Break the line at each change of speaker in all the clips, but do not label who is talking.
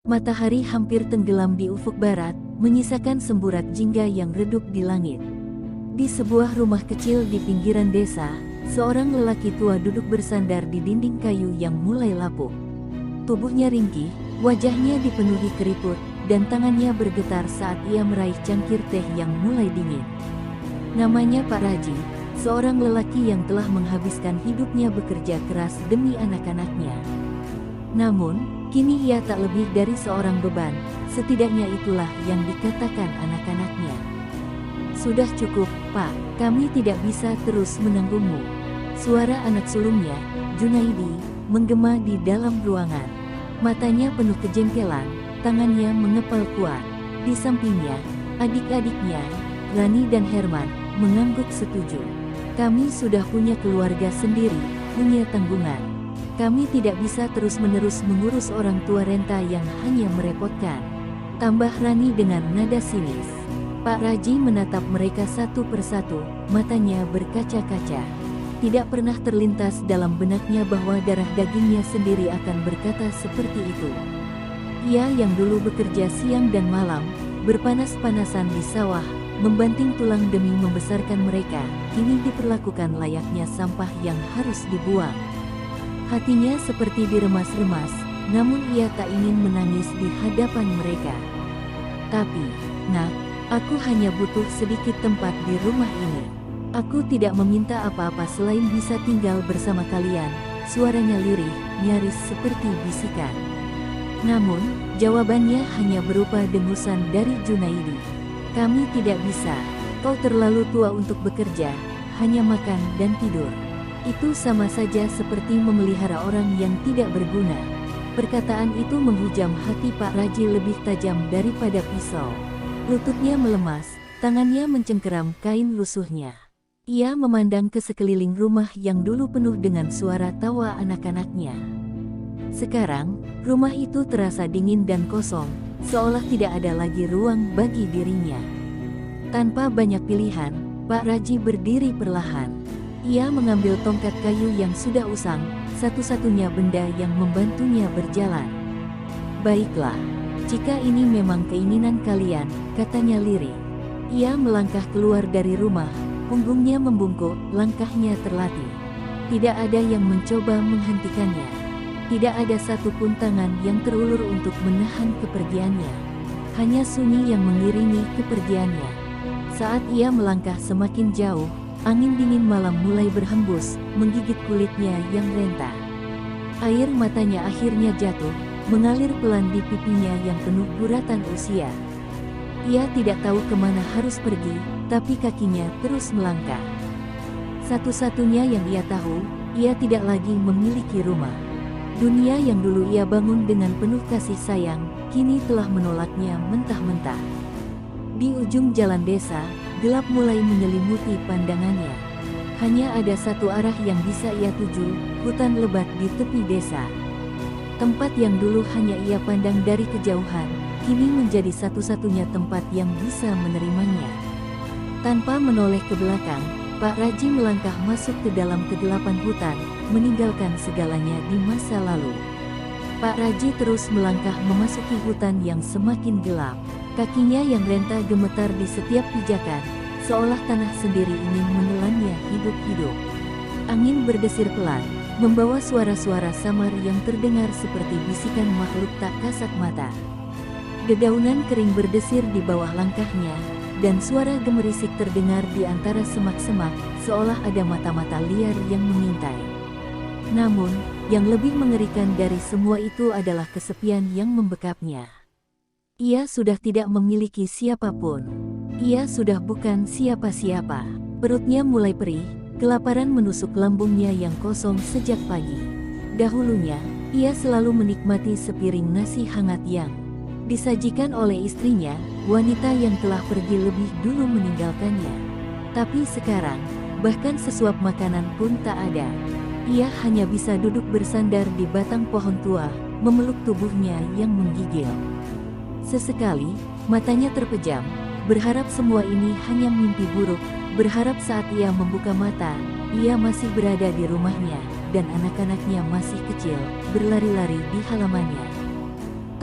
Matahari hampir tenggelam di ufuk barat, menyisakan semburat jingga yang redup di langit. Di sebuah rumah kecil di pinggiran desa, seorang lelaki tua duduk bersandar di dinding kayu yang mulai lapuk. Tubuhnya ringkih, wajahnya dipenuhi keriput, dan tangannya bergetar saat ia meraih cangkir teh yang mulai dingin. Namanya Pak Raji, seorang lelaki yang telah menghabiskan hidupnya bekerja keras demi anak-anaknya. Namun, kini ia tak lebih dari seorang beban, setidaknya itulah yang dikatakan anak-anaknya. Sudah cukup, Pak, kami tidak bisa terus menanggungmu. Suara anak sulungnya, Junaidi, menggema di dalam ruangan. Matanya penuh kejengkelan, tangannya mengepal kuat. Di sampingnya, adik-adiknya, Rani dan Herman, mengangguk setuju. Kami sudah punya keluarga sendiri, punya tanggungan. Kami tidak bisa terus-menerus mengurus orang tua renta yang hanya merepotkan. Tambah Rani dengan nada sinis. Pak Raji menatap mereka satu persatu, matanya berkaca-kaca. Tidak pernah terlintas dalam benaknya bahwa darah dagingnya sendiri akan berkata seperti itu. Ia yang dulu bekerja siang dan malam, berpanas-panasan di sawah, membanting tulang demi membesarkan mereka, kini diperlakukan layaknya sampah yang harus dibuang. Hatinya seperti diremas-remas, namun ia tak ingin menangis di hadapan mereka. Tapi, Nak, aku hanya butuh sedikit tempat di rumah ini. Aku tidak meminta apa-apa selain bisa tinggal bersama kalian. Suaranya lirih, nyaris seperti bisikan. Namun, jawabannya hanya berupa dengusan dari Junaidi. Kami tidak bisa, kau terlalu tua untuk bekerja, hanya makan dan tidur. Itu sama saja seperti memelihara orang yang tidak berguna. Perkataan itu menghujam hati Pak Raji lebih tajam daripada pisau. Lututnya melemas, tangannya mencengkeram kain lusuhnya. Ia memandang ke sekeliling rumah yang dulu penuh dengan suara tawa anak-anaknya. Sekarang, rumah itu terasa dingin dan kosong, seolah tidak ada lagi ruang bagi dirinya. Tanpa banyak pilihan, Pak Raji berdiri perlahan. Ia mengambil tongkat kayu yang sudah usang, satu-satunya benda yang membantunya berjalan. Baiklah, jika ini memang keinginan kalian, katanya lirih. Ia melangkah keluar dari rumah. Punggungnya membungkuk, langkahnya terlatih. Tidak ada yang mencoba menghentikannya. Tidak ada satupun tangan yang terulur untuk menahan kepergiannya. Hanya sunyi yang mengiringi kepergiannya. Saat ia melangkah semakin jauh, angin dingin malam mulai berhembus, menggigit kulitnya yang renta. Air matanya akhirnya jatuh, mengalir pelan di pipinya yang penuh guratan usia. Ia tidak tahu kemana harus pergi, tapi kakinya terus melangkah. Satu-satunya yang ia tahu, ia tidak lagi memiliki rumah. Dunia yang dulu ia bangun dengan penuh kasih sayang, kini telah menolaknya mentah-mentah. Di ujung jalan desa, gelap mulai menyelimuti pandangannya. Hanya ada satu arah yang bisa ia tuju, hutan lebat di tepi desa. Tempat yang dulu hanya ia pandang dari kejauhan, kini menjadi satu-satunya tempat yang bisa menerimanya. Tanpa menoleh ke belakang, Pak Raji melangkah masuk ke dalam kegelapan hutan, meninggalkan segalanya di masa lalu. Pak Raji terus melangkah memasuki hutan yang semakin gelap. Kakinya yang renta gemetar di setiap pijakan, seolah tanah sendiri ingin menelannya hidup-hidup. Angin berdesir pelan, membawa suara-suara samar yang terdengar seperti bisikan makhluk tak kasat mata. Dedaunan kering berdesir di bawah langkahnya, dan suara gemerisik terdengar di antara semak-semak, seolah ada mata-mata liar yang mengintai. Namun, yang lebih mengerikan dari semua itu adalah kesepian yang membekapnya. Ia sudah tidak memiliki siapapun. Ia sudah bukan siapa-siapa. Perutnya mulai perih, kelaparan menusuk lambungnya yang kosong sejak pagi. Dahulunya, ia selalu menikmati sepiring nasi hangat yang disajikan oleh istrinya, wanita yang telah pergi lebih dulu meninggalkannya. Tapi sekarang, bahkan sesuap makanan pun tak ada. Ia hanya bisa duduk bersandar di batang pohon tua, memeluk tubuhnya yang menggigil. Sesekali, matanya terpejam, berharap semua ini hanya mimpi buruk, berharap saat ia membuka mata, ia masih berada di rumahnya, dan anak-anaknya masih kecil, berlari-lari di halamannya.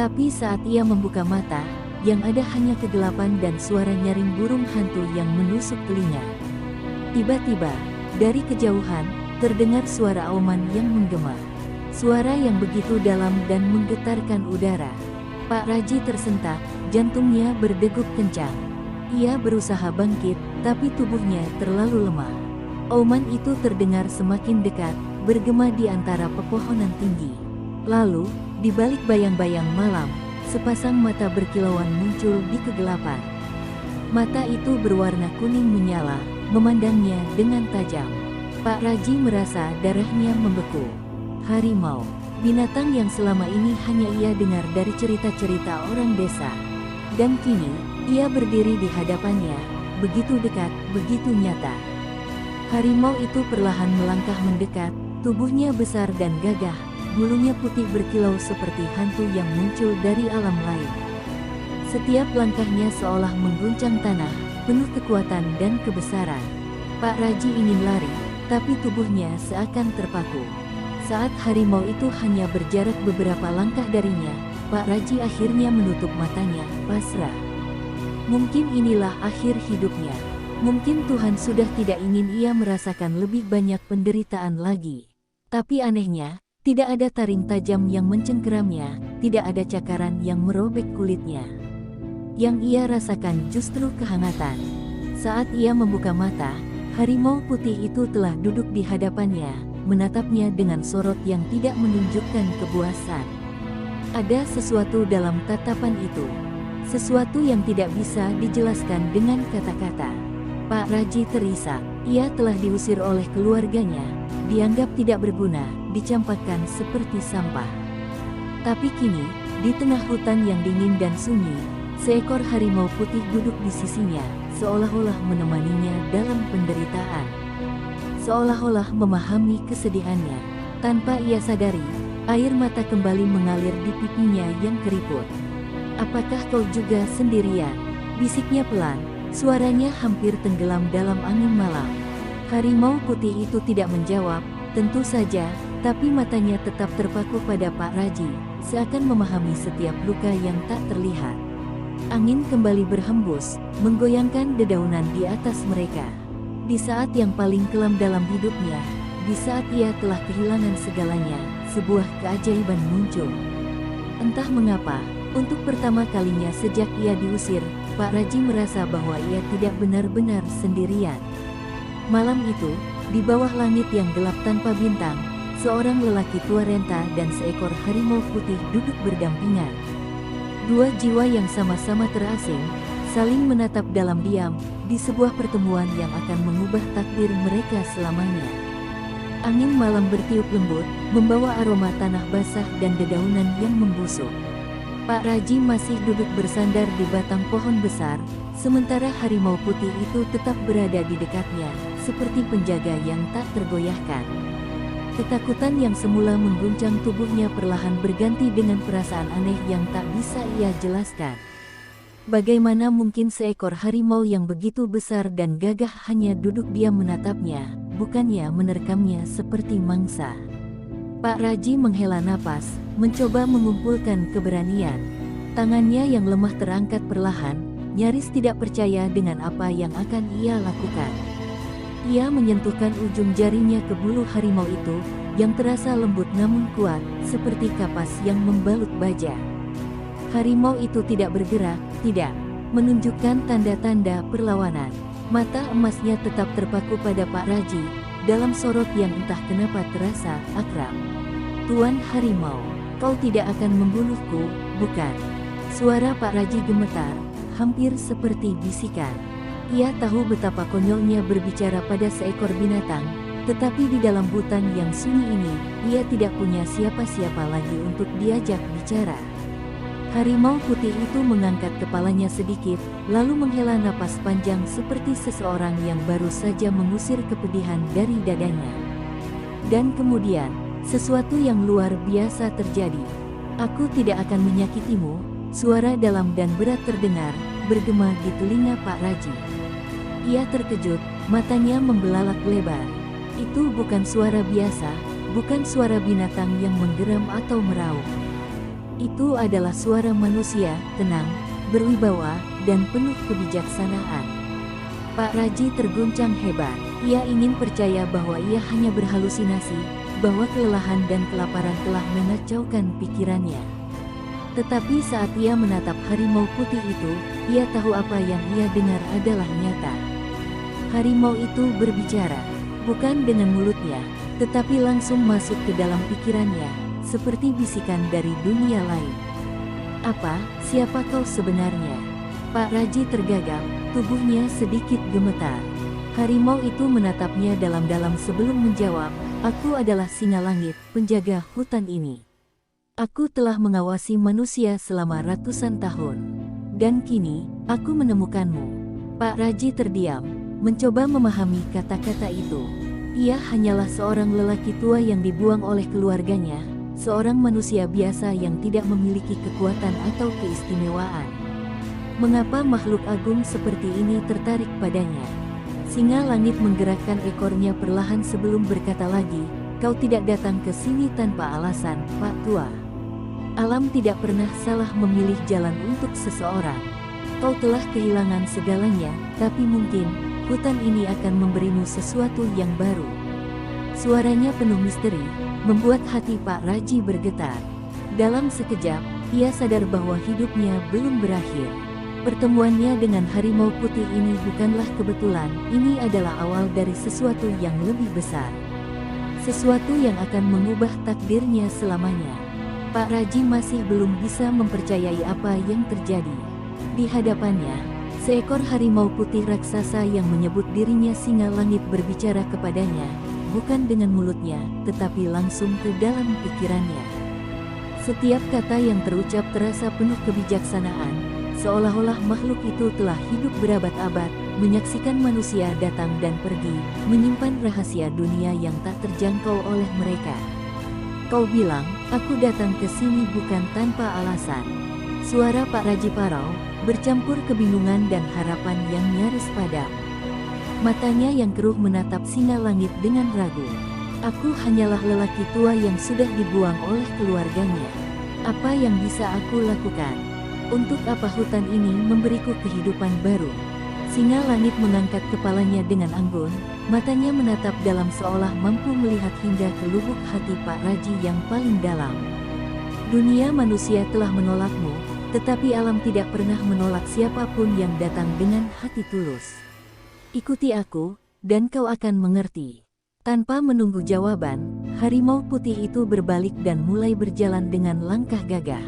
Tapi saat ia membuka mata, yang ada hanya kegelapan dan suara nyaring burung hantu yang menusuk telinga. Tiba-tiba, dari kejauhan, terdengar suara auman yang menggema. Suara yang begitu dalam dan menggetarkan udara. Pak Raji tersentak, jantungnya berdegup kencang. Ia berusaha bangkit, tapi tubuhnya terlalu lemah. Auman itu terdengar semakin dekat, bergema di antara pepohonan tinggi. Lalu, di balik bayang-bayang malam, sepasang mata berkilauan muncul di kegelapan. Mata itu berwarna kuning menyala, memandangnya dengan tajam. Pak Raji merasa darahnya membeku. Harimau, binatang yang selama ini hanya ia dengar dari cerita-cerita orang desa. Dan kini, ia berdiri di hadapannya, begitu dekat, begitu nyata. Harimau itu perlahan melangkah mendekat, tubuhnya besar dan gagah, bulunya putih berkilau seperti hantu yang muncul dari alam lain. Setiap langkahnya seolah mengguncang tanah, penuh kekuatan dan kebesaran. Pak Raji ingin lari, tapi tubuhnya seakan terpaku. Saat harimau itu hanya berjarak beberapa langkah darinya, Pak Raji akhirnya menutup matanya, pasrah. Mungkin inilah akhir hidupnya. Mungkin Tuhan sudah tidak ingin ia merasakan lebih banyak penderitaan lagi. Tapi anehnya, tidak ada taring tajam yang mencengkeramnya, tidak ada cakaran yang merobek kulitnya. Yang ia rasakan justru kehangatan. Saat ia membuka mata, harimau putih itu telah duduk di hadapannya, menatapnya dengan sorot yang tidak menunjukkan kepuasan. Ada sesuatu dalam tatapan itu. Sesuatu yang tidak bisa dijelaskan dengan kata-kata. Pak Raji terisak. Ia telah diusir oleh keluarganya, dianggap tidak berguna, dicampakkan seperti sampah. Tapi kini, di tengah hutan yang dingin dan sunyi, seekor harimau putih duduk di sisinya, seolah-olah menemaninya dalam penderitaan. Seolah-olah memahami kesedihannya. Tanpa ia sadari, air mata kembali mengalir di pipinya yang keriput. "Apakah kau juga sendirian?" bisiknya pelan. Suaranya hampir tenggelam dalam angin malam. Harimau putih itu tidak menjawab, tentu saja, tapi matanya tetap terpaku pada Pak Raji, seakan memahami setiap luka yang tak terlihat. Angin kembali berhembus, menggoyangkan dedaunan di atas mereka. Di saat yang paling kelam dalam hidupnya, di saat ia telah kehilangan segalanya, sebuah keajaiban muncul. Entah mengapa, untuk pertama kalinya sejak ia diusir, Pak Raji merasa bahwa ia tidak benar-benar sendirian. Malam itu, di bawah langit yang gelap tanpa bintang, seorang lelaki tua renta dan seekor harimau putih duduk berdampingan. Dua jiwa yang sama-sama terasing, saling menatap dalam diam, di sebuah pertemuan yang akan mengubah takdir mereka selamanya. Angin malam bertiup lembut, membawa aroma tanah basah dan dedaunan yang membusuk. Pak Raji masih duduk bersandar di batang pohon besar, sementara harimau putih itu tetap berada di dekatnya, seperti penjaga yang tak tergoyahkan. Ketakutan yang semula mengguncang tubuhnya perlahan berganti dengan perasaan aneh yang tak bisa ia jelaskan. Bagaimana mungkin seekor harimau yang begitu besar dan gagah hanya duduk diam menatapnya, bukannya menerkamnya seperti mangsa. Pak Raji menghela napas, mencoba mengumpulkan keberanian. Tangannya yang lemah terangkat perlahan, nyaris tidak percaya dengan apa yang akan ia lakukan. Ia menyentuhkan ujung jarinya ke bulu harimau itu, yang terasa lembut namun kuat, seperti kapas yang membalut baja. Harimau itu tidak bergerak, tidak menunjukkan tanda-tanda perlawanan. Mata emasnya tetap terpaku pada Pak Raji, dalam sorot yang entah kenapa terasa akrab. "Tuan Harimau, kau tidak akan membunuhku, bukan?" Suara Pak Raji gemetar, hampir seperti bisikan. Ia tahu betapa konyolnya berbicara pada seekor binatang, tetapi di dalam hutan yang sunyi ini, ia tidak punya siapa-siapa lagi untuk diajak bicara. Harimau putih itu mengangkat kepalanya sedikit, lalu menghela napas panjang seperti seseorang yang baru saja mengusir kepedihan dari dadanya. Dan kemudian, sesuatu yang luar biasa terjadi. "Aku tidak akan menyakitimu," suara dalam dan berat terdengar, bergema di telinga Pak Raji. Ia terkejut, matanya membelalak lebar. Itu bukan suara biasa, bukan suara binatang yang menggeram atau meraung. Itu adalah suara manusia, tenang, berwibawa, dan penuh kebijaksanaan. Pak Raji terguncang hebat. Ia ingin percaya bahwa ia hanya berhalusinasi, bahwa kelelahan dan kelaparan telah mengacaukan pikirannya. Tetapi saat ia menatap harimau putih itu, ia tahu apa yang ia dengar adalah nyata. Harimau itu berbicara, bukan dengan mulutnya, tetapi langsung masuk ke dalam pikirannya, seperti bisikan dari dunia lain. "Apa, siapa kau sebenarnya?" Pak Raji tergagap, tubuhnya sedikit gemetar. Harimau itu menatapnya dalam-dalam sebelum menjawab, "Aku adalah singa langit, penjaga hutan ini. Aku telah mengawasi manusia selama ratusan tahun. Dan kini, aku menemukanmu." Pak Raji terdiam, mencoba memahami kata-kata itu. Ia hanyalah seorang lelaki tua yang dibuang oleh keluarganya, seorang manusia biasa yang tidak memiliki kekuatan atau keistimewaan. Mengapa makhluk agung seperti ini tertarik padanya? Singa langit menggerakkan ekornya perlahan sebelum berkata lagi, "Kau tidak datang ke sini tanpa alasan, Pak Tua. Alam tidak pernah salah memilih jalan untuk seseorang. Kau telah kehilangan segalanya, tapi mungkin hutan ini akan memberimu sesuatu yang baru." Suaranya penuh misteri, membuat hati Pak Raji bergetar. Dalam sekejap, ia sadar bahwa hidupnya belum berakhir. Pertemuannya dengan harimau putih ini bukanlah kebetulan, ini adalah awal dari sesuatu yang lebih besar. Sesuatu yang akan mengubah takdirnya selamanya. Pak Raji masih belum bisa mempercayai apa yang terjadi. Di hadapannya, seekor harimau putih raksasa yang menyebut dirinya singa langit berbicara kepadanya, bukan dengan mulutnya, tetapi langsung ke dalam pikirannya. Setiap kata yang terucap terasa penuh kebijaksanaan, seolah-olah makhluk itu telah hidup berabad-abad, menyaksikan manusia datang dan pergi, menyimpan rahasia dunia yang tak terjangkau oleh mereka. "Kau bilang, aku datang ke sini bukan tanpa alasan." Suara Pak Raji parau, bercampur kebingungan dan harapan yang nyaris padam. Matanya yang keruh menatap singa langit dengan ragu. "Aku hanyalah lelaki tua yang sudah dibuang oleh keluarganya. Apa yang bisa aku lakukan? Untuk apa hutan ini memberiku kehidupan baru?" Singa langit mengangkat kepalanya dengan anggun, matanya menatap dalam seolah mampu melihat hingga ke lubuk hati Pak Raji yang paling dalam. "Dunia manusia telah menolakmu, tetapi alam tidak pernah menolak siapapun yang datang dengan hati tulus. Ikuti aku, dan kau akan mengerti." Tanpa menunggu jawaban, harimau putih itu berbalik dan mulai berjalan dengan langkah gagah.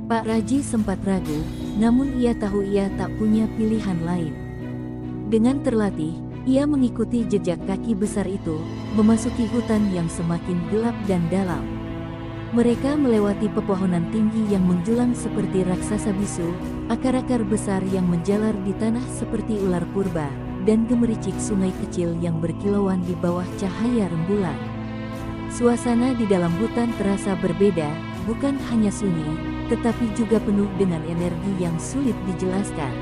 Pak Raji sempat ragu, namun ia tahu ia tak punya pilihan lain. Dengan terlatih, ia mengikuti jejak kaki besar itu, memasuki hutan yang semakin gelap dan dalam. Mereka melewati pepohonan tinggi yang menjulang seperti raksasa bisu, akar-akar besar yang menjalar di tanah seperti ular purba, dan gemericik sungai kecil yang berkilauan di bawah cahaya rembulan. Suasana di dalam hutan terasa berbeda, bukan hanya sunyi, tetapi juga penuh dengan energi yang sulit dijelaskan.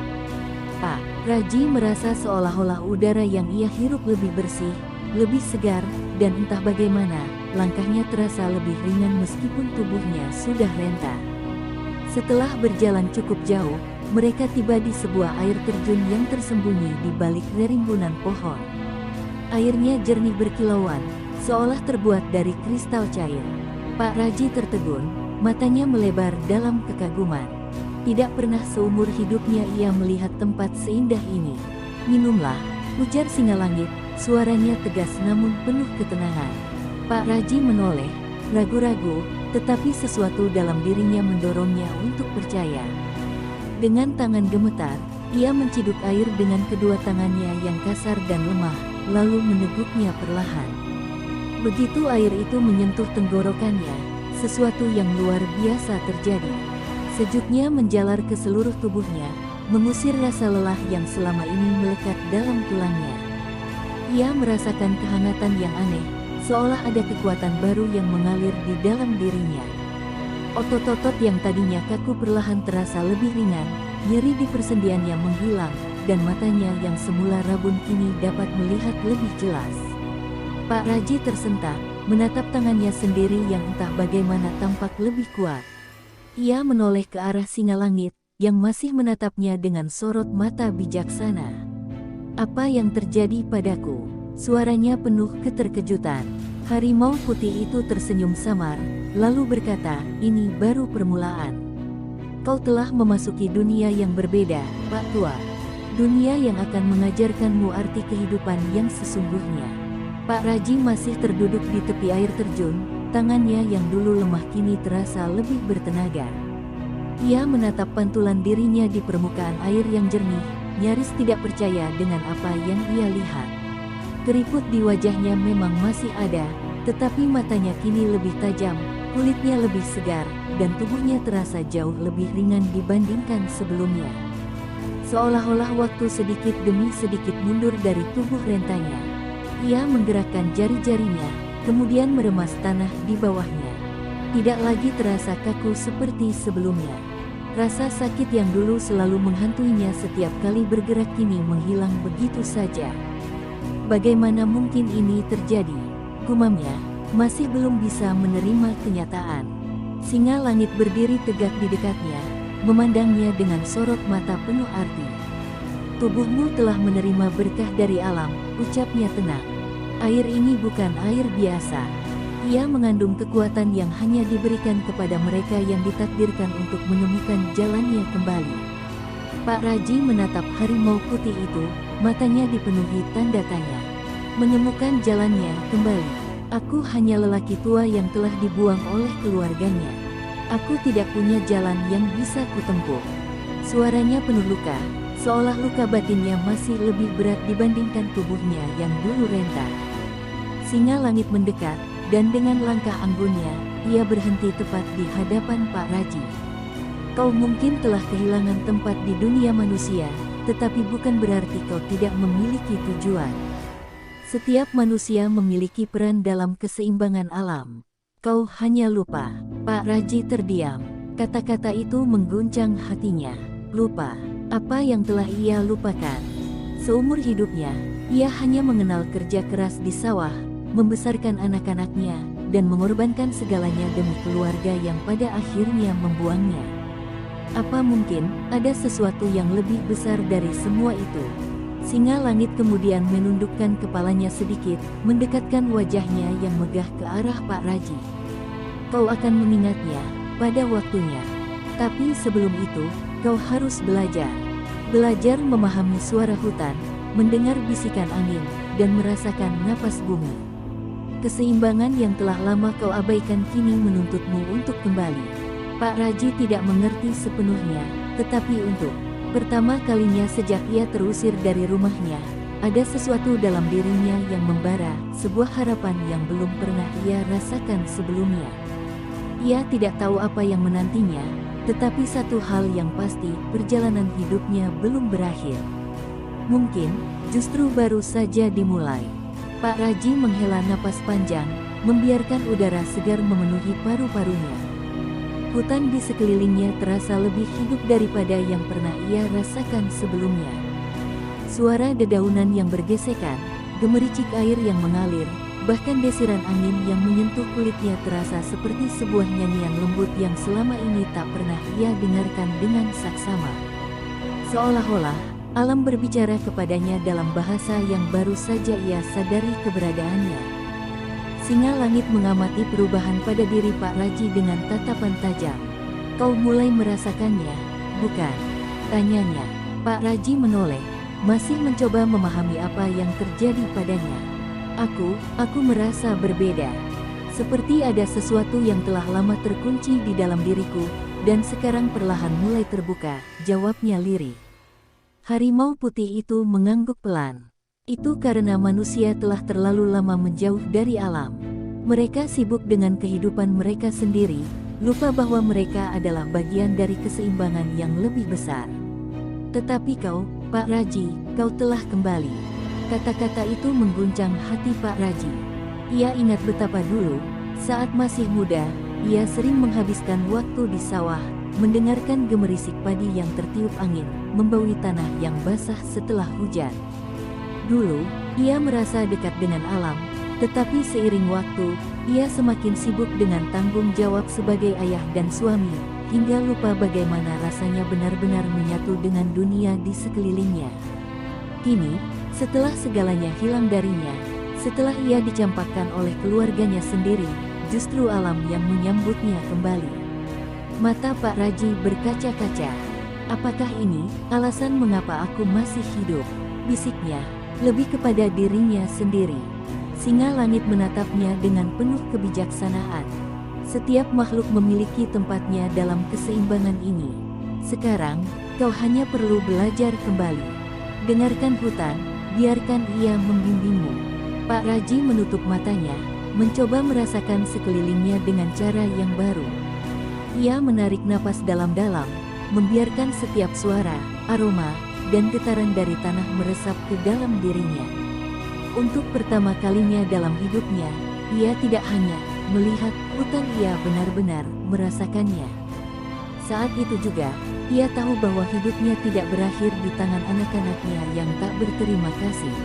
Pak Raji merasa seolah-olah udara yang ia hirup lebih bersih, lebih segar, dan entah bagaimana, langkahnya terasa lebih ringan meskipun tubuhnya sudah renta. Setelah berjalan cukup jauh, mereka tiba di sebuah air terjun yang tersembunyi di balik rerimbunan pohon. Airnya jernih berkilauan, seolah terbuat dari kristal cair. Pak Raji tertegun, matanya melebar dalam kekaguman. Tidak pernah seumur hidupnya ia melihat tempat seindah ini. "Minumlah," ujar singa langit, suaranya tegas namun penuh ketenangan. Pak Raji menoleh, ragu-ragu, tetapi sesuatu dalam dirinya mendorongnya untuk percaya. Dengan tangan gemetar, ia menciduk air dengan kedua tangannya yang kasar dan lemah, lalu meneguknya perlahan. Begitu air itu menyentuh tenggorokannya, sesuatu yang luar biasa terjadi. Sejuknya menjalar ke seluruh tubuhnya, mengusir rasa lelah yang selama ini melekat dalam tulangnya. Ia merasakan kehangatan yang aneh, seolah ada kekuatan baru yang mengalir di dalam dirinya. Otot-otot yang tadinya kaku perlahan terasa lebih ringan, nyeri di persendiannya menghilang, dan matanya yang semula rabun kini dapat melihat lebih jelas. Pak Raji tersentak, menatap tangannya sendiri yang entah bagaimana tampak lebih kuat. Ia menoleh ke arah singa langit, yang masih menatapnya dengan sorot mata bijaksana. "Apa yang terjadi padaku?" Suaranya penuh keterkejutan. Harimau putih itu tersenyum samar, lalu berkata, "Ini baru permulaan. Kau telah memasuki dunia yang berbeda, Pak Tua. Dunia yang akan mengajarkanmu arti kehidupan yang sesungguhnya." Pak Raji masih terduduk di tepi air terjun, tangannya yang dulu lemah kini terasa lebih bertenaga. Ia menatap pantulan dirinya di permukaan air yang jernih, nyaris tidak percaya dengan apa yang ia lihat. Keriput di wajahnya memang masih ada, tetapi matanya kini lebih tajam, kulitnya lebih segar, dan tubuhnya terasa jauh lebih ringan dibandingkan sebelumnya. Seolah-olah waktu sedikit demi sedikit mundur dari tubuh rentanya. Ia menggerakkan jari-jarinya, kemudian meremas tanah di bawahnya. Tidak lagi terasa kaku seperti sebelumnya. Rasa sakit yang dulu selalu menghantuinya setiap kali bergerak kini menghilang begitu saja. "Bagaimana mungkin ini terjadi?" gumamnya, masih belum bisa menerima kenyataan. Singa langit berdiri tegak di dekatnya, memandangnya dengan sorot mata penuh arti. "Tubuhmu telah menerima berkah dari alam," ucapnya tenang. "Air ini bukan air biasa. Ia mengandung kekuatan yang hanya diberikan kepada mereka yang ditakdirkan untuk menemukan jalannya kembali." Pak Raji menatap harimau putih itu, matanya dipenuhi tanda tanya. "Menemukan jalannya kembali. Aku hanya lelaki tua yang telah dibuang oleh keluarganya. Aku tidak punya jalan yang bisa kutempuh." Suaranya penuh luka, seolah luka batinnya masih lebih berat dibandingkan tubuhnya yang dulu renta. Singa langit mendekat, dan dengan langkah anggunnya, ia berhenti tepat di hadapan Pak Raji. "Kau mungkin telah kehilangan tempat di dunia manusia, tetapi bukan berarti kau tidak memiliki tujuan. Setiap manusia memiliki peran dalam keseimbangan alam. Kau hanya lupa." Pak Raji terdiam. Kata-kata itu mengguncang hatinya. Lupa? Apa yang telah ia lupakan? Seumur hidupnya, ia hanya mengenal kerja keras di sawah, membesarkan anak-anaknya, dan mengorbankan segalanya demi keluarga yang pada akhirnya membuangnya. Apa mungkin ada sesuatu yang lebih besar dari semua itu? Singa langit kemudian menundukkan kepalanya sedikit, mendekatkan wajahnya yang megah ke arah Pak Raji. "Kau akan mengingatnya pada waktunya. Tapi sebelum itu, kau harus belajar. Belajar memahami suara hutan, mendengar bisikan angin, dan merasakan napas bumi. Keseimbangan yang telah lama kau abaikan kini menuntutmu untuk kembali." Pak Raji tidak mengerti sepenuhnya, tetapi untuk pertama kalinya sejak ia terusir dari rumahnya, ada sesuatu dalam dirinya yang membara, sebuah harapan yang belum pernah ia rasakan sebelumnya. Ia tidak tahu apa yang menantinya, tetapi satu hal yang pasti, perjalanan hidupnya belum berakhir. Mungkin, justru baru saja dimulai. Pak Raji menghela napas panjang, membiarkan udara segar memenuhi paru-parunya. Hutan di sekelilingnya terasa lebih hidup daripada yang pernah ia rasakan sebelumnya. Suara dedaunan yang bergesekan, gemericik air yang mengalir, bahkan desiran angin yang menyentuh kulitnya terasa seperti sebuah nyanyian lembut yang selama ini tak pernah ia dengarkan dengan saksama. Seolah-olah, alam berbicara kepadanya dalam bahasa yang baru saja ia sadari keberadaannya. Singa langit mengamati perubahan pada diri Pak Raji dengan tatapan tajam. "Kau mulai merasakannya, bukan?" tanyanya. Pak Raji menoleh, masih mencoba memahami apa yang terjadi padanya. Aku merasa berbeda. Seperti ada sesuatu yang telah lama terkunci di dalam diriku, dan sekarang perlahan mulai terbuka," jawabnya lirih. Harimau putih itu mengangguk pelan. "Itu karena manusia telah terlalu lama menjauh dari alam. Mereka sibuk dengan kehidupan mereka sendiri, lupa bahwa mereka adalah bagian dari keseimbangan yang lebih besar. Tetapi kau, Pak Raji, kau telah kembali." Kata-kata itu mengguncang hati Pak Raji. Ia ingat betapa dulu, saat masih muda, ia sering menghabiskan waktu di sawah, mendengarkan gemerisik padi yang tertiup angin, membaui tanah yang basah setelah hujan. Dulu, ia merasa dekat dengan alam, tetapi seiring waktu, ia semakin sibuk dengan tanggung jawab sebagai ayah dan suami. hingga lupa bagaimana rasanya benar-benar menyatu dengan dunia di sekelilingnya. Kini, setelah segalanya hilang darinya, setelah ia dicampakkan oleh keluarganya sendiri, justru alam yang menyambutnya kembali. Mata Pak Raji berkaca-kaca. "Apakah ini alasan mengapa aku masih hidup?" bisiknya, lebih kepada dirinya sendiri. Singa langit menatapnya dengan penuh kebijaksanaan. Setiap makhluk memiliki tempatnya dalam keseimbangan ini. Sekarang, kau hanya perlu belajar kembali. Dengarkan hutan, biarkan ia membimbingmu. Pak Raji menutup matanya, mencoba merasakan sekelilingnya dengan cara yang baru. Ia menarik napas dalam-dalam, membiarkan setiap suara, aroma, dan getaran dari tanah meresap ke dalam dirinya. Untuk pertama kalinya dalam hidupnya, ia tidak hanya melihat hutan, ia benar-benar merasakannya. Saat itu juga, ia tahu bahwa hidupnya tidak berakhir di tangan anak-anaknya yang tak berterima kasih.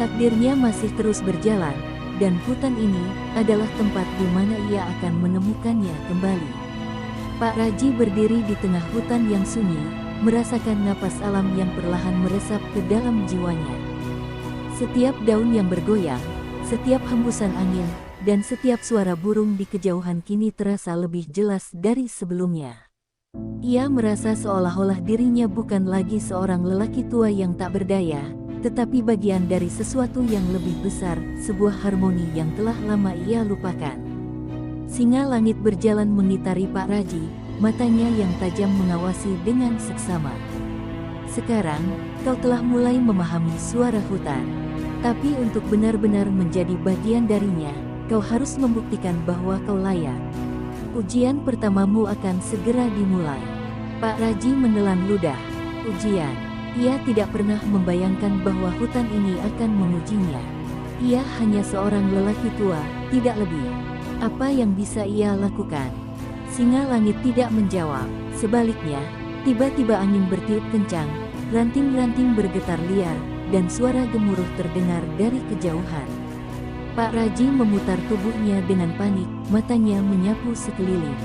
Takdirnya masih terus berjalan, dan hutan ini adalah tempat di mana ia akan menemukannya kembali. Pak Raji berdiri di tengah hutan yang sunyi, merasakan napas alam yang perlahan meresap ke dalam jiwanya. Setiap daun yang bergoyang, setiap hembusan angin, dan setiap suara burung di kejauhan kini terasa lebih jelas dari sebelumnya. Ia merasa seolah-olah dirinya bukan lagi seorang lelaki tua yang tak berdaya, tetapi bagian dari sesuatu yang lebih besar, sebuah harmoni yang telah lama ia lupakan. Singa langit berjalan mengitari Pak Raji, matanya yang tajam mengawasi dengan seksama. "Sekarang, kau telah mulai memahami suara hutan. Tapi untuk benar-benar menjadi bagian darinya, kau harus membuktikan bahwa kau layak. Ujian pertamamu akan segera dimulai." Pak Raji menelan ludah. Ujian. Ia tidak pernah membayangkan bahwa hutan ini akan mengujinya. Ia hanya seorang lelaki tua, tidak lebih. Apa yang bisa ia lakukan? Singa langit tidak menjawab. Sebaliknya, tiba-tiba angin bertiup kencang, ranting-ranting bergetar liar, dan suara gemuruh terdengar dari kejauhan. Pak Raji memutar tubuhnya dengan panik, matanya menyapu sekeliling.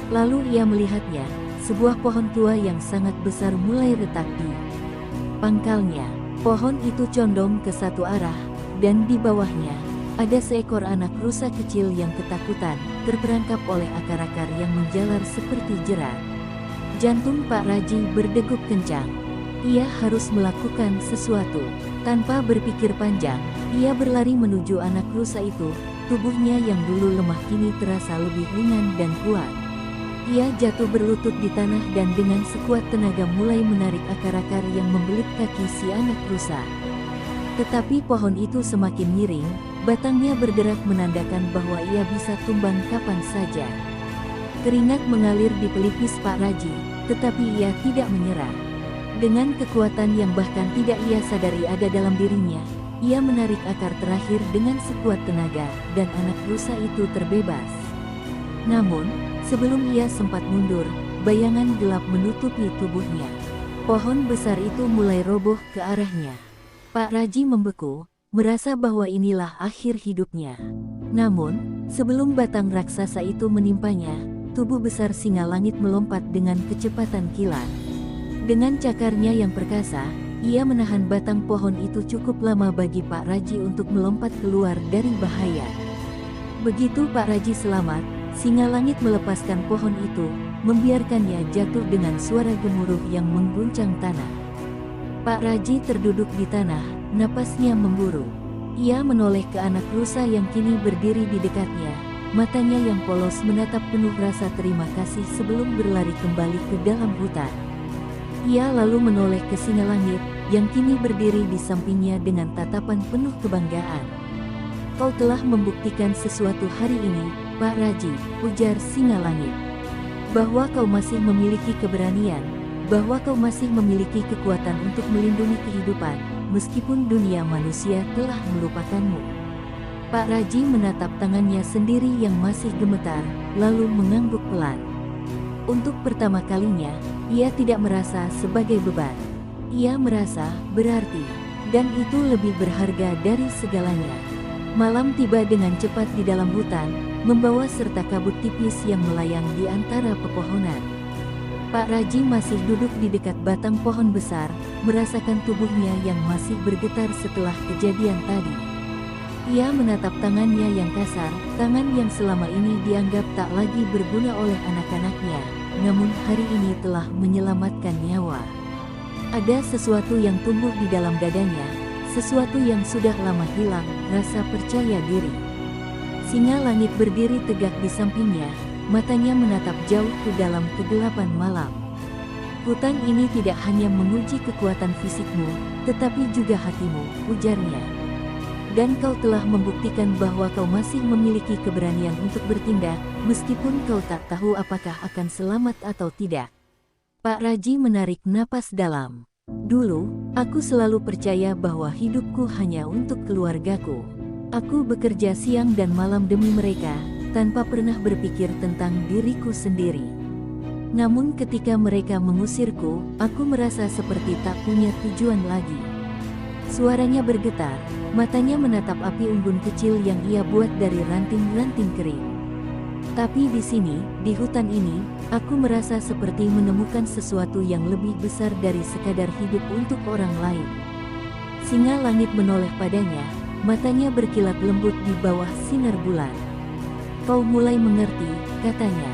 Lalu ia melihatnya, sebuah pohon tua yang sangat besar mulai retak di pangkalnya. Pohon itu condong ke satu arah, dan di bawahnya, ada seekor anak rusa kecil yang ketakutan, terperangkap oleh akar-akar yang menjalar seperti jerat. Jantung Pak Raji berdegup kencang. Ia harus melakukan sesuatu. Tanpa berpikir panjang, ia berlari menuju anak rusa itu. Tubuhnya yang dulu lemah kini terasa lebih ringan dan kuat. Ia jatuh berlutut di tanah dan dengan sekuat tenaga mulai menarik akar-akar yang membelit kaki si anak rusa. Tetapi pohon itu semakin miring, batangnya bergerak menandakan bahwa ia bisa tumbang kapan saja. Keringat mengalir di pelipis Pak Raji, tetapi ia tidak menyerah. Dengan kekuatan yang bahkan tidak ia sadari ada dalam dirinya, ia menarik akar terakhir dengan sekuat tenaga, dan anak rusa itu terbebas. Namun, sebelum ia sempat mundur, bayangan gelap menutupi tubuhnya. Pohon besar itu mulai roboh ke arahnya. Pak Raji membeku, merasa bahwa inilah akhir hidupnya. Namun, sebelum batang raksasa itu menimpanya, tubuh besar singa langit melompat dengan kecepatan kilat. Dengan cakarnya yang perkasa, ia menahan batang pohon itu cukup lama bagi Pak Raji untuk melompat keluar dari bahaya. Begitu Pak Raji selamat, singa langit melepaskan pohon itu, membiarkannya jatuh dengan suara gemuruh yang mengguncang tanah. Pak Raji terduduk di tanah, napasnya memburu. Ia menoleh ke anak rusa yang kini berdiri di dekatnya, matanya yang polos menatap penuh rasa terima kasih sebelum berlari kembali ke dalam hutan. Ia lalu menoleh ke singa langit, yang kini berdiri di sampingnya dengan tatapan penuh kebanggaan. "Kau telah membuktikan sesuatu hari ini, Pak Raji," ujar singa langit. "Bahwa kau masih memiliki keberanian, bahwa kau masih memiliki kekuatan untuk melindungi kehidupan, meskipun dunia manusia telah melupakanmu." Pak Raji menatap tangannya sendiri yang masih gemetar, lalu mengangguk pelan. Untuk pertama kalinya, ia tidak merasa sebagai beban. Ia merasa berarti, dan itu lebih berharga dari segalanya. Malam tiba dengan cepat di dalam hutan, membawa serta kabut tipis yang melayang di antara pepohonan. Pak Raji masih duduk di dekat batang pohon besar, merasakan tubuhnya yang masih bergetar setelah kejadian tadi. Ia menatap tangannya yang kasar, tangan yang selama ini dianggap tak lagi berguna oleh anak-anaknya, namun hari ini telah menyelamatkan nyawa. Ada sesuatu yang tumbuh di dalam dadanya, sesuatu yang sudah lama hilang, rasa percaya diri. Singa langit berdiri tegak di sampingnya, matanya menatap jauh ke dalam kegelapan malam. Hutan ini tidak hanya menguji kekuatan fisikmu, tetapi juga hatimu, ujarnya. Dan kau telah membuktikan bahwa kau masih memiliki keberanian untuk bertindak, meskipun kau tak tahu apakah akan selamat atau tidak. Pak Raji menarik napas dalam. Dulu, aku selalu percaya bahwa hidupku hanya untuk keluargaku. Aku bekerja siang dan malam demi mereka, tanpa pernah berpikir tentang diriku sendiri. Namun ketika mereka mengusirku, aku merasa seperti tak punya tujuan lagi. Suaranya bergetar, matanya menatap api unggun kecil yang ia buat dari ranting-ranting kering. Tapi di sini, di hutan ini, aku merasa seperti menemukan sesuatu yang lebih besar dari sekadar hidup untuk orang lain. Singa langit menoleh padanya, matanya berkilat lembut di bawah sinar bulan. Kau mulai mengerti, katanya.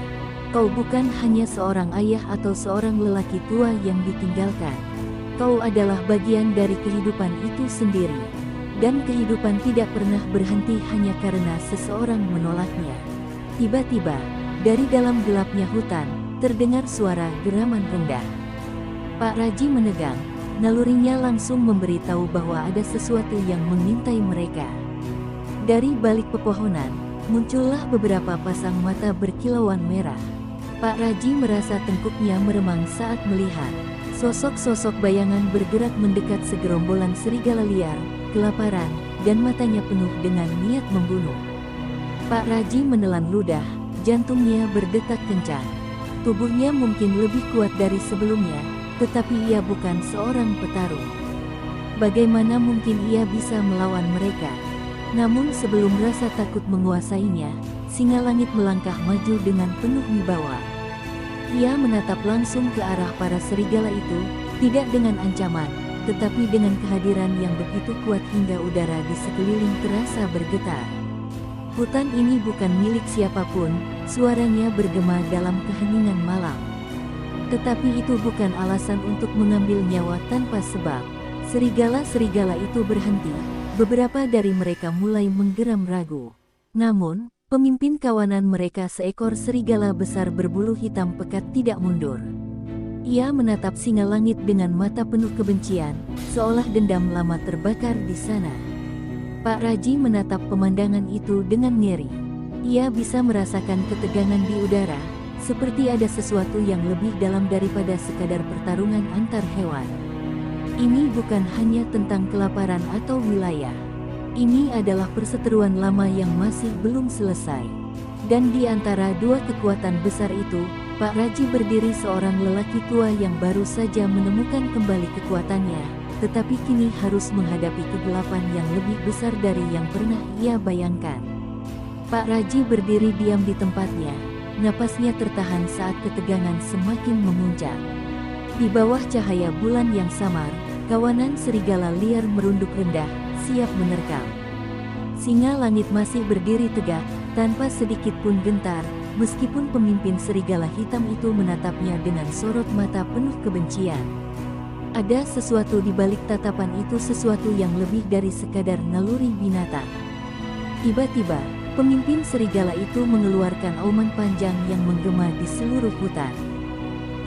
Kau bukan hanya seorang ayah atau seorang lelaki tua yang ditinggalkan. Kau adalah bagian dari kehidupan itu sendiri. Dan kehidupan tidak pernah berhenti hanya karena seseorang menolaknya. Tiba-tiba, dari dalam gelapnya hutan, terdengar suara geraman rendah. Pak Raji menegang, nalurinya langsung memberitahu bahwa ada sesuatu yang mengintai mereka. Dari balik pepohonan, muncullah beberapa pasang mata berkilauan merah. Pak Raji merasa tengkuknya meremang saat melihat sosok-sosok bayangan bergerak mendekat segerombolan serigala liar, kelaparan, dan matanya penuh dengan niat membunuh. Pak Raji menelan ludah, jantungnya berdetak kencang. Tubuhnya mungkin lebih kuat dari sebelumnya, tetapi ia bukan seorang petarung. Bagaimana mungkin ia bisa melawan mereka? Namun sebelum rasa takut menguasainya, singa langit melangkah maju dengan penuh wibawa. Ia menatap langsung ke arah para serigala itu, tidak dengan ancaman, tetapi dengan kehadiran yang begitu kuat hingga udara di sekeliling terasa bergetar. Hutan ini bukan milik siapapun, suaranya bergema dalam keheningan malam. Tetapi itu bukan alasan untuk mengambil nyawa tanpa sebab. Serigala-serigala itu berhenti, beberapa dari mereka mulai menggeram ragu. Namun, pemimpin kawanan mereka seekor serigala besar berbulu hitam pekat tidak mundur. Ia menatap singa langit dengan mata penuh kebencian, seolah dendam lama terbakar di sana. Pak Raji menatap pemandangan itu dengan ngeri. Ia bisa merasakan ketegangan di udara, seperti ada sesuatu yang lebih dalam daripada sekadar pertarungan antar hewan. Ini bukan hanya tentang kelaparan atau wilayah. Ini adalah perseteruan lama yang masih belum selesai. Dan di antara dua kekuatan besar itu, Pak Raji berdiri seorang lelaki tua yang baru saja menemukan kembali kekuatannya, tetapi kini harus menghadapi kegelapan yang lebih besar dari yang pernah ia bayangkan. Pak Raji berdiri diam di tempatnya, napasnya tertahan saat ketegangan semakin memuncak. Di bawah cahaya bulan yang samar, kawanan serigala liar merunduk rendah, siap menerkam. Singa langit masih berdiri tegak, tanpa sedikit pun gentar, meskipun pemimpin serigala hitam itu menatapnya dengan sorot mata penuh kebencian. Ada sesuatu di balik tatapan itu, sesuatu yang lebih dari sekadar naluri binatang. Tiba-tiba, pemimpin serigala itu mengeluarkan auman panjang yang menggema di seluruh hutan.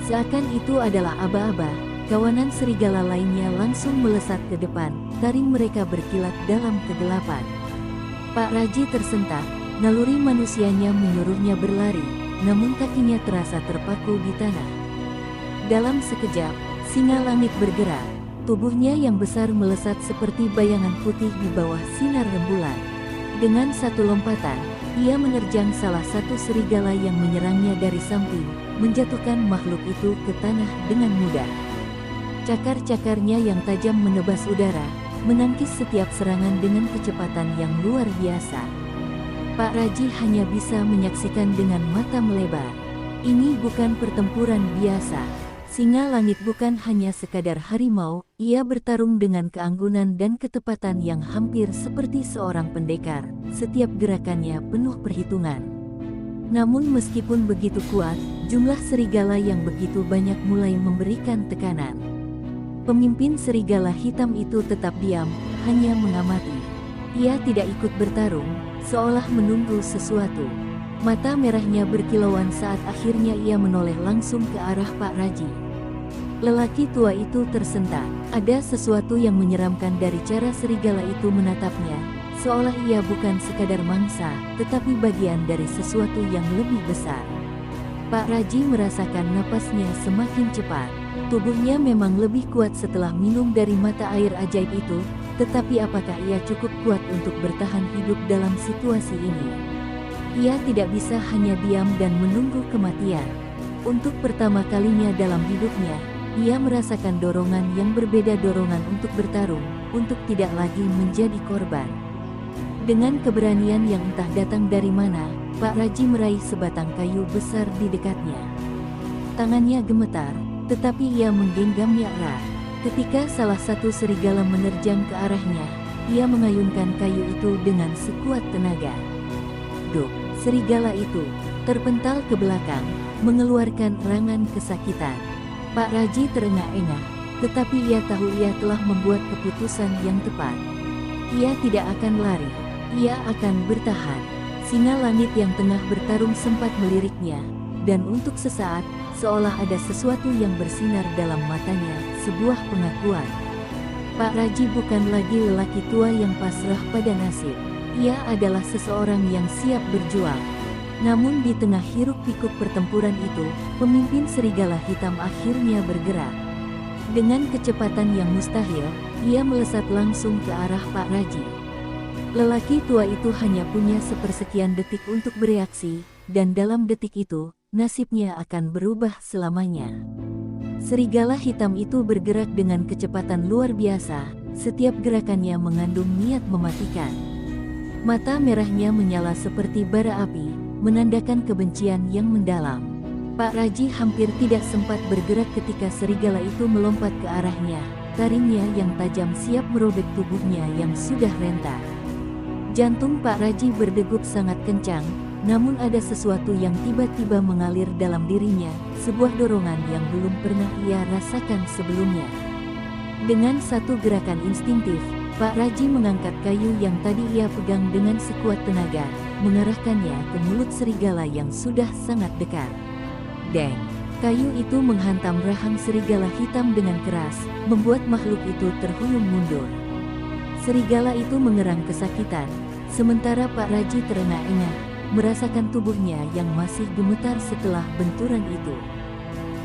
Seakan itu adalah aba-aba, kawanan serigala lainnya langsung melesat ke depan, taring mereka berkilat dalam kegelapan. Pak Raji tersentak, naluri manusianya menyuruhnya berlari, namun kakinya terasa terpaku di tanah. Dalam sekejap, singa langit bergerak, tubuhnya yang besar melesat seperti bayangan putih di bawah sinar rembulan. Dengan satu lompatan, ia menerjang salah satu serigala yang menyerangnya dari samping, menjatuhkan makhluk itu ke tanah dengan mudah. Cakar-cakarnya yang tajam menebas udara, menangkis setiap serangan dengan kecepatan yang luar biasa. Pak Raji hanya bisa menyaksikan dengan mata melebar. Ini bukan pertempuran biasa. Singa langit bukan hanya sekadar harimau, ia bertarung dengan keanggunan dan ketepatan yang hampir seperti seorang pendekar. Setiap gerakannya penuh perhitungan. Namun meskipun begitu kuat, jumlah serigala yang begitu banyak mulai memberikan tekanan. Pemimpin serigala hitam itu tetap diam, hanya mengamati. Ia tidak ikut bertarung, seolah menunggu sesuatu. Mata merahnya berkilauan saat akhirnya ia menoleh langsung ke arah Pak Raji. Lelaki tua itu tersentak. Ada sesuatu yang menyeramkan dari cara serigala itu menatapnya, seolah ia bukan sekadar mangsa, tetapi bagian dari sesuatu yang lebih besar. Pak Raji merasakan napasnya semakin cepat. Tubuhnya memang lebih kuat setelah minum dari mata air ajaib itu, tetapi apakah ia cukup kuat untuk bertahan hidup dalam situasi ini? Ia tidak bisa hanya diam dan menunggu kematian. Untuk pertama kalinya dalam hidupnya, ia merasakan dorongan yang berbeda, dorongan untuk bertarung, untuk tidak lagi menjadi korban. Dengan keberanian yang entah datang dari mana, Pak Raji meraih sebatang kayu besar di dekatnya. Tangannya gemetar, tetapi ia menggenggamnya erat. Ketika salah satu serigala menerjang ke arahnya, ia mengayunkan kayu itu dengan sekuat tenaga. Duk, serigala itu terpental ke belakang, mengeluarkan erangan kesakitan. Pak Raji terengah-engah, tetapi ia tahu ia telah membuat keputusan yang tepat. Ia tidak akan lari, ia akan bertahan. Singa langit yang tengah bertarung sempat meliriknya, dan untuk sesaat, seolah ada sesuatu yang bersinar dalam matanya, sebuah pengakuan. Pak Raji bukan lagi lelaki tua yang pasrah pada nasib. Ia adalah seseorang yang siap berjuang. Namun di tengah hiruk-pikuk pertempuran itu, pemimpin serigala hitam akhirnya bergerak. Dengan kecepatan yang mustahil, ia melesat langsung ke arah Pak Raji. Lelaki tua itu hanya punya sepersekian detik untuk bereaksi, dan dalam detik itu, nasibnya akan berubah selamanya. Serigala hitam itu bergerak dengan kecepatan luar biasa, setiap gerakannya mengandung niat mematikan. Mata merahnya menyala seperti bara api, menandakan kebencian yang mendalam. Pak Raji hampir tidak sempat bergerak ketika serigala itu melompat ke arahnya, taringnya yang tajam siap merobek tubuhnya yang sudah rentak. Jantung Pak Raji berdegup sangat kencang, namun ada sesuatu yang tiba-tiba mengalir dalam dirinya, sebuah dorongan yang belum pernah ia rasakan sebelumnya. Dengan satu gerakan instingtif, Pak Raji mengangkat kayu yang tadi ia pegang dengan sekuat tenaga, mengarahkannya ke mulut serigala yang sudah sangat dekat. Deng! Kayu itu menghantam rahang serigala hitam dengan keras, membuat makhluk itu terhuyung mundur. Serigala itu mengerang kesakitan, sementara Pak Raji terengah-engah, merasakan tubuhnya yang masih gemetar setelah benturan itu.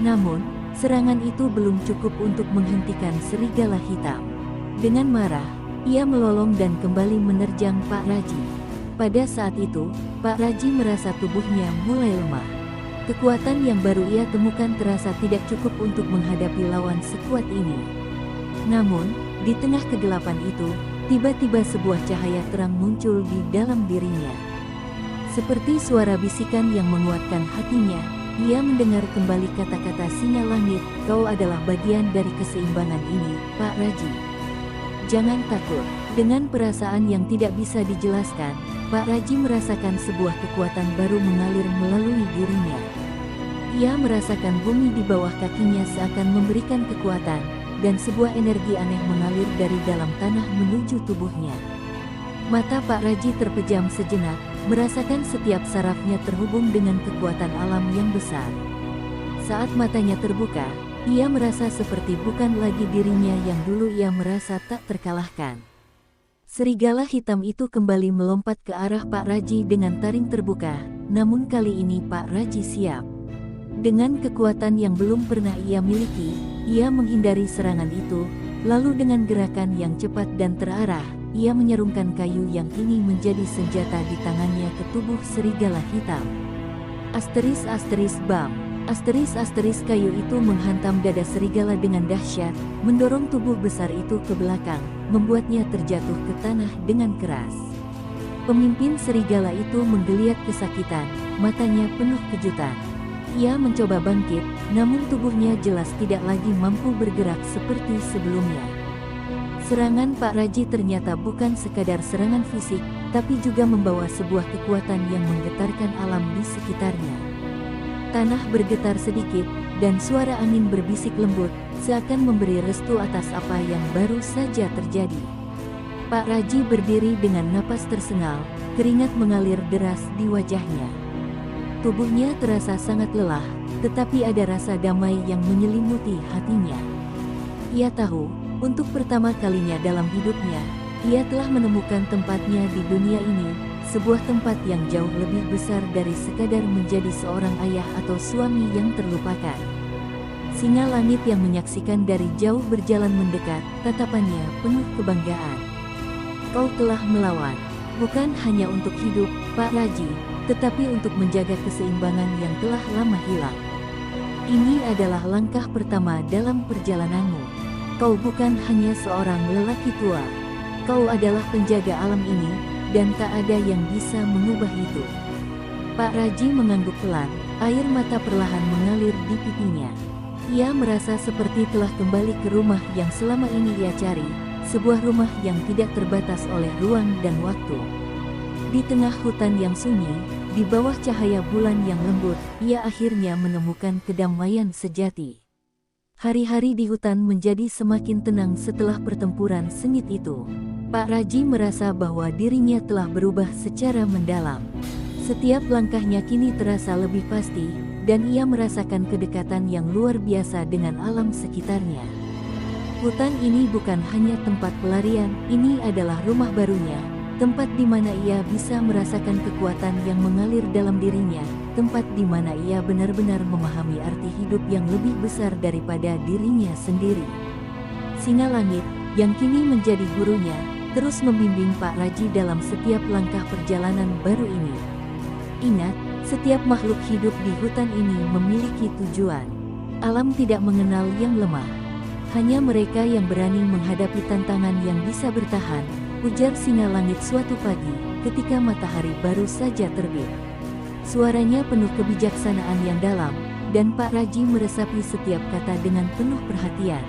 Namun, serangan itu belum cukup untuk menghentikan serigala hitam. Dengan marah, ia melolong dan kembali menerjang Pak Raji. Pada saat itu, Pak Raji merasa tubuhnya mulai lemah. Kekuatan yang baru ia temukan terasa tidak cukup untuk menghadapi lawan sekuat ini. Namun, di tengah kegelapan itu, tiba-tiba sebuah cahaya terang muncul di dalam dirinya. Seperti suara bisikan yang menguatkan hatinya, ia mendengar kembali kata-kata singa langit, "Kau adalah bagian dari keseimbangan ini, Pak Raji. Jangan takut." Dengan perasaan yang tidak bisa dijelaskan, Pak Raji merasakan sebuah kekuatan baru mengalir melalui dirinya. Ia merasakan bumi di bawah kakinya seakan memberikan kekuatan, dan sebuah energi aneh mengalir dari dalam tanah menuju tubuhnya. Mata Pak Raji terpejam sejenak, merasakan setiap sarafnya terhubung dengan kekuatan alam yang besar. Saat matanya terbuka, ia merasa seperti bukan lagi dirinya yang dulu ia merasa tak terkalahkan. Serigala hitam itu kembali melompat ke arah Pak Raji dengan taring terbuka, namun kali ini Pak Raji siap. Dengan kekuatan yang belum pernah ia miliki, ia menghindari serangan itu, lalu dengan gerakan yang cepat dan terarah, ia menyerungkan kayu yang kini menjadi senjata di tangannya ke tubuh serigala hitam. Bam! Kayu itu menghantam dada serigala dengan dahsyat, mendorong tubuh besar itu ke belakang, membuatnya terjatuh ke tanah dengan keras. Pemimpin serigala itu menggeliat kesakitan, matanya penuh kejutan. Ia mencoba bangkit, namun tubuhnya jelas tidak lagi mampu bergerak seperti sebelumnya. Serangan Pak Raji ternyata bukan sekadar serangan fisik, tapi juga membawa sebuah kekuatan yang menggetarkan alam di sekitarnya. Tanah bergetar sedikit, dan suara angin berbisik lembut, seakan memberi restu atas apa yang baru saja terjadi. Pak Raji berdiri dengan napas tersengal, keringat mengalir deras di wajahnya. Tubuhnya terasa sangat lelah, tetapi ada rasa damai yang menyelimuti hatinya. Ia tahu, untuk pertama kalinya dalam hidupnya, ia telah menemukan tempatnya di dunia ini, sebuah tempat yang jauh lebih besar dari sekadar menjadi seorang ayah atau suami yang terlupakan. Singa langit yang menyaksikan dari jauh berjalan mendekat, tatapannya penuh kebanggaan. Kau telah melawan, bukan hanya untuk hidup, Pak Raji, tetapi untuk menjaga keseimbangan yang telah lama hilang. Ini adalah langkah pertama dalam perjalananmu. Kau bukan hanya seorang lelaki tua. Kau adalah penjaga alam ini, dan tak ada yang bisa mengubah itu. Pak Raji mengangguk pelan, air mata perlahan mengalir di pipinya. Ia merasa seperti telah kembali ke rumah yang selama ini ia cari, sebuah rumah yang tidak terbatas oleh ruang dan waktu. Di tengah hutan yang sunyi, di bawah cahaya bulan yang lembut, ia akhirnya menemukan kedamaian sejati. Hari-hari di hutan menjadi semakin tenang setelah pertempuran sengit itu. Pak Raji merasa bahwa dirinya telah berubah secara mendalam. Setiap langkahnya kini terasa lebih pasti, dan ia merasakan kedekatan yang luar biasa dengan alam sekitarnya. Hutan ini bukan hanya tempat pelarian, ini adalah rumah barunya, tempat di mana ia bisa merasakan kekuatan yang mengalir dalam dirinya, tempat di mana ia benar-benar memahami arti hidup yang lebih besar daripada dirinya sendiri. Singa langit, yang kini menjadi gurunya, terus membimbing Pak Raji dalam setiap langkah perjalanan baru ini. Ingat, setiap makhluk hidup di hutan ini memiliki tujuan. Alam tidak mengenal yang lemah. Hanya mereka yang berani menghadapi tantangan yang bisa bertahan, ujar singa langit suatu pagi, ketika matahari baru saja terbit. Suaranya penuh kebijaksanaan yang dalam, dan Pak Raji meresapi setiap kata dengan penuh perhatian.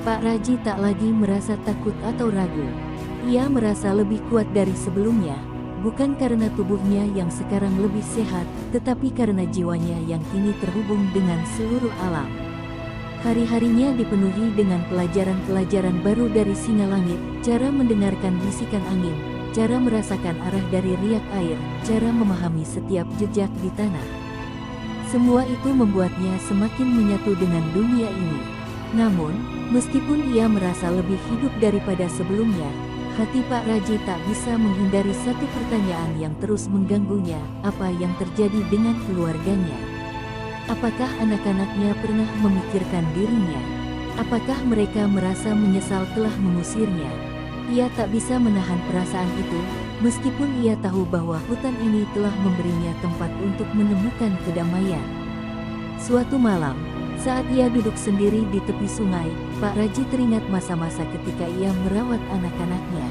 Pak Raji tak lagi merasa takut atau ragu. Ia merasa lebih kuat dari sebelumnya, bukan karena tubuhnya yang sekarang lebih sehat, tetapi karena jiwanya yang kini terhubung dengan seluruh alam. Hari-harinya dipenuhi dengan pelajaran-pelajaran baru dari singa langit, cara mendengarkan bisikan angin, cara merasakan arah dari riak air, cara memahami setiap jejak di tanah. Semua itu membuatnya semakin menyatu dengan dunia ini. Namun, meskipun ia merasa lebih hidup daripada sebelumnya, hati Pak Raji tak bisa menghindari satu pertanyaan yang terus mengganggunya, apa yang terjadi dengan keluarganya? Apakah anak-anaknya pernah memikirkan dirinya? Apakah mereka merasa menyesal telah mengusirnya? Ia tak bisa menahan perasaan itu, meskipun ia tahu bahwa hutan ini telah memberinya tempat untuk menemukan kedamaian. Suatu malam, saat ia duduk sendiri di tepi sungai, Pak Raji teringat masa-masa ketika ia merawat anak-anaknya.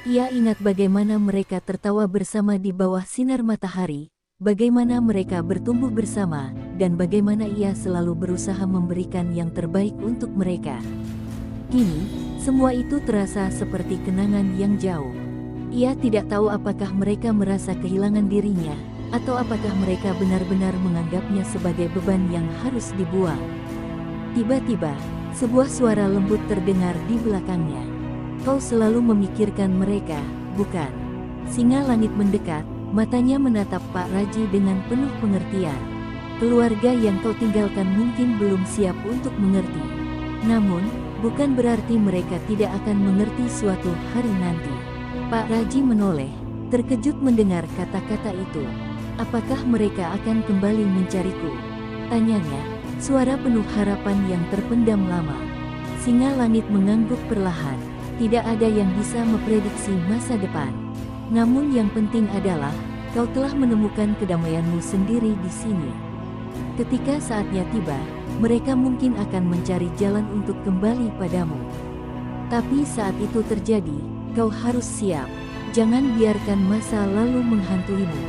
Ia ingat bagaimana mereka tertawa bersama di bawah sinar matahari, bagaimana mereka bertumbuh bersama, dan bagaimana ia selalu berusaha memberikan yang terbaik untuk mereka. Kini, semua itu terasa seperti kenangan yang jauh. Ia tidak tahu apakah mereka merasa kehilangan dirinya, atau apakah mereka benar-benar menganggapnya sebagai beban yang harus dibuang. Tiba-tiba, sebuah suara lembut terdengar di belakangnya. Kau selalu memikirkan mereka, bukan? Singa langit mendekat, matanya menatap Pak Raji dengan penuh pengertian. Keluarga yang kau tinggalkan mungkin belum siap untuk mengerti. Namun, bukan berarti mereka tidak akan mengerti suatu hari nanti. Pak Raji menoleh, terkejut mendengar kata-kata itu. Apakah mereka akan kembali mencariku? Tanyanya, suara penuh harapan yang terpendam lama. Singa langit mengangguk perlahan. Tidak ada yang bisa memprediksi masa depan. Namun yang penting adalah, kau telah menemukan kedamaianmu sendiri di sini. Ketika saatnya tiba, mereka mungkin akan mencari jalan untuk kembali padamu. Tapi saat itu terjadi, kau harus siap. Jangan biarkan masa lalu menghantuimu.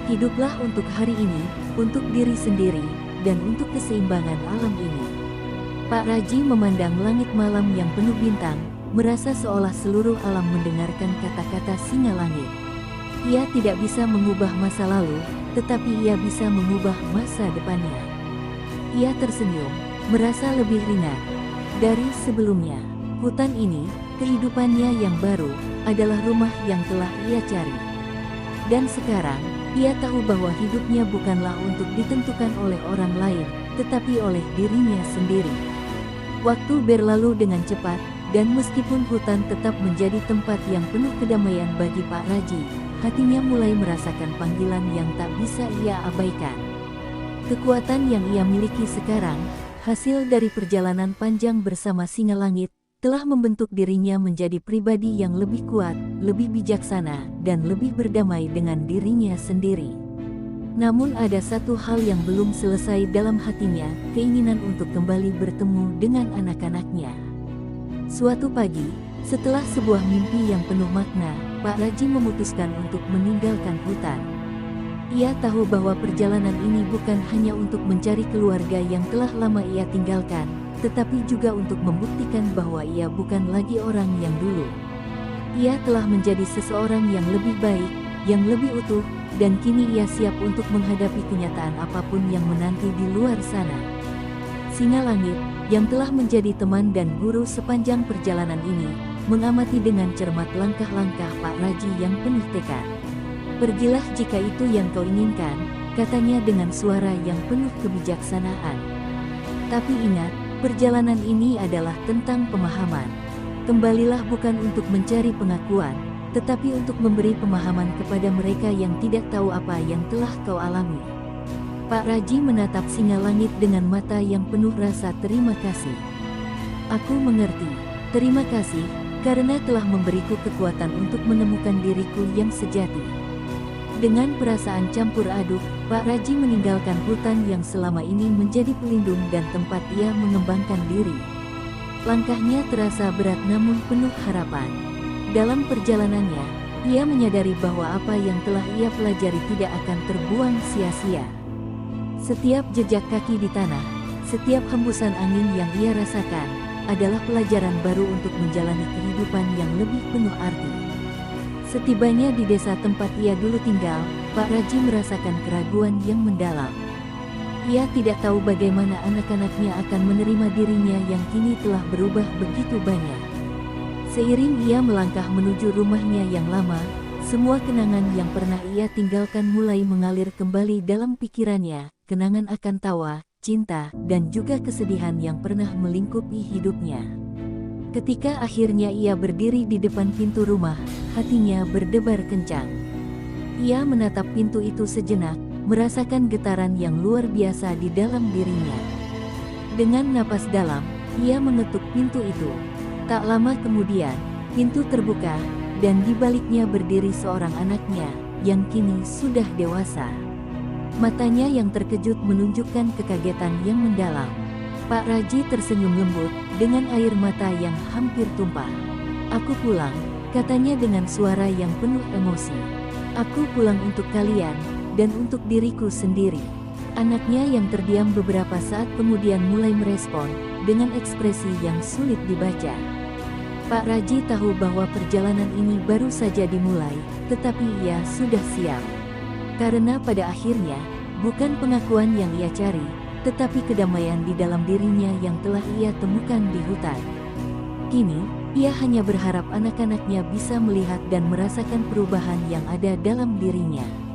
Hiduplah untuk hari ini, untuk diri sendiri, dan untuk keseimbangan alam ini. Pak Raji memandang langit malam yang penuh bintang, merasa seolah seluruh alam mendengarkan kata-kata singa langit. Ia tidak bisa mengubah masa lalu, tetapi ia bisa mengubah masa depannya. Ia tersenyum, merasa lebih ringan dari sebelumnya. Hutan ini, kehidupannya yang baru, adalah rumah yang telah ia cari. Dan sekarang, ia tahu bahwa hidupnya bukanlah untuk ditentukan oleh orang lain, tetapi oleh dirinya sendiri. Waktu berlalu dengan cepat, dan meskipun hutan tetap menjadi tempat yang penuh kedamaian bagi Pak Raji, hatinya mulai merasakan panggilan yang tak bisa ia abaikan. Kekuatan yang ia miliki sekarang, hasil dari perjalanan panjang bersama Singa Langit, telah membentuk dirinya menjadi pribadi yang lebih kuat, lebih bijaksana, dan lebih berdamai dengan dirinya sendiri. Namun ada satu hal yang belum selesai dalam hatinya, keinginan untuk kembali bertemu dengan anak-anaknya. Suatu pagi, setelah sebuah mimpi yang penuh makna, Pak Raji memutuskan untuk meninggalkan hutan. Ia tahu bahwa perjalanan ini bukan hanya untuk mencari keluarga yang telah lama ia tinggalkan, tetapi juga untuk membuktikan bahwa ia bukan lagi orang yang dulu. Ia telah menjadi seseorang yang lebih baik, yang lebih utuh, dan kini ia siap untuk menghadapi kenyataan apapun yang menanti di luar sana. Singa Langit, yang telah menjadi teman dan guru sepanjang perjalanan ini, mengamati dengan cermat langkah-langkah Pak Raji yang penuh tekad. "Pergilah jika itu yang kau inginkan," katanya dengan suara yang penuh kebijaksanaan. "Tapi ingat, perjalanan ini adalah tentang pemahaman. Kembalilah bukan untuk mencari pengakuan, tetapi untuk memberi pemahaman kepada mereka yang tidak tahu apa yang telah kau alami." Pak Raji menatap Singa Langit dengan mata yang penuh rasa terima kasih. "Aku mengerti. Terima kasih, karena telah memberiku kekuatan untuk menemukan diriku yang sejati." Dengan perasaan campur aduk, Pak Raji meninggalkan hutan yang selama ini menjadi pelindung dan tempat ia mengembangkan diri. Langkahnya terasa berat namun penuh harapan. Dalam perjalanannya, ia menyadari bahwa apa yang telah ia pelajari tidak akan terbuang sia-sia. Setiap jejak kaki di tanah, setiap hembusan angin yang ia rasakan, adalah pelajaran baru untuk menjalani kehidupan yang lebih penuh arti. Setibanya di desa tempat ia dulu tinggal, Pak Raji merasakan keraguan yang mendalam. Ia tidak tahu bagaimana anak-anaknya akan menerima dirinya yang kini telah berubah begitu banyak. Seiring ia melangkah menuju rumahnya yang lama, semua kenangan yang pernah ia tinggalkan mulai mengalir kembali dalam pikirannya, kenangan akan tawa, cinta, dan juga kesedihan yang pernah melingkupi hidupnya. Ketika akhirnya ia berdiri di depan pintu rumah, hatinya berdebar kencang. Ia menatap pintu itu sejenak, merasakan getaran yang luar biasa di dalam dirinya. Dengan napas dalam, ia mengetuk pintu itu. Tak lama kemudian, pintu terbuka, dan di baliknya berdiri seorang anaknya, yang kini sudah dewasa. Matanya yang terkejut menunjukkan kekagetan yang mendalam. Pak Raji tersenyum lembut, dengan air mata yang hampir tumpah. "Aku pulang," katanya dengan suara yang penuh emosi. "Aku pulang untuk kalian, dan untuk diriku sendiri." Anaknya yang terdiam beberapa saat kemudian mulai merespon, dengan ekspresi yang sulit dibaca. Pak Raji tahu bahwa perjalanan ini baru saja dimulai, tetapi ia sudah siap. Karena pada akhirnya, bukan pengakuan yang ia cari, tetapi kedamaian di dalam dirinya yang telah ia temukan di hutan. Kini, ia hanya berharap anak-anaknya bisa melihat dan merasakan perubahan yang ada dalam dirinya.